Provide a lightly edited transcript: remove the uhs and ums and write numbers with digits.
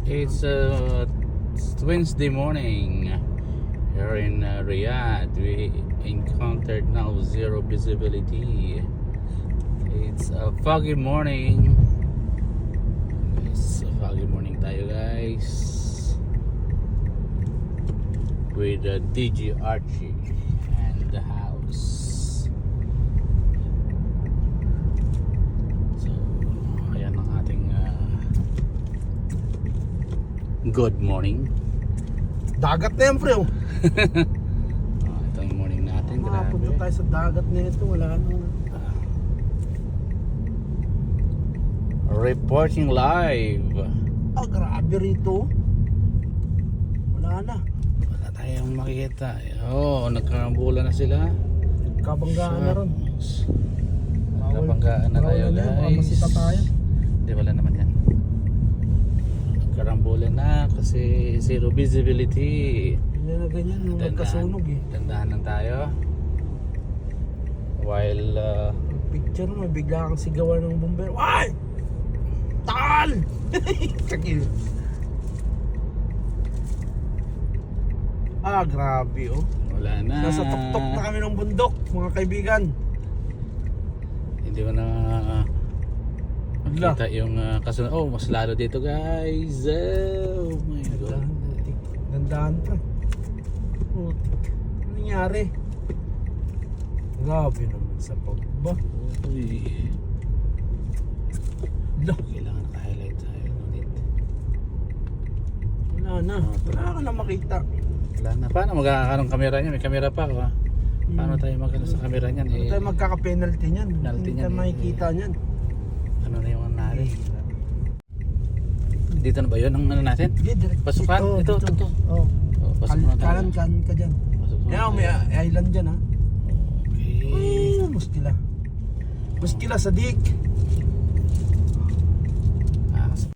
It's Wednesday morning here in Riyadh. We encountered now zero visibility. It's a foggy morning. It's a foggy morning tayo, guys, with DJ Archie and the house. So ayan ang ating good morning. Dagat na yan, pre. Ito ang morning natin. Makapunta Grabe. tayo sa dagat na ito. Wala nang... Reporting live. grabe rito. Wala na. Wala tayong makikita. Oh, nagkarambulan na sila. Kabanggaan na ron. Nagkabanggaan na tayo, Bawal na yan, baka guys. masita tayo. Hindi, wala naman yan. Nagkarambulan na kasi zero visibility. Ganyan na ganyan. Yung nagkasunog eh. Dandahan lang tayo. While Picture mo, bigla kang sigawan ng bumbero. Ay! Tal! Kakil. Grabe oh. wala na. Nasa tuktok na kami ng bundok, mga kaibigan. Hindi ko na makita yung kasunod. Oh, mas lalo dito, guys. Oh my God. Dandahan pa. Ano nangyari? Grabe naman sa pagba. Uy. Kailangan naka-highlight tayo. Wala na. Wala ka na makita. Wala na. Paano magkakaroon camera niya? May camera pa, ha? Paano tayo magkano sa camera niyan? Ano tayo magkaka-penalty niyan? Penalty Hindi niyan, tayo makikita niyan. Ano na yung nangyari? Dito na ba yun ang ano natin? Sige, direct. Pasukan? Ito. Oh. Oh, pasok muna tayo. Kanan ka dyan. Pasok muna Yan, may tayo. island dyan ha. Okay. Muskila. Muskila sa dik.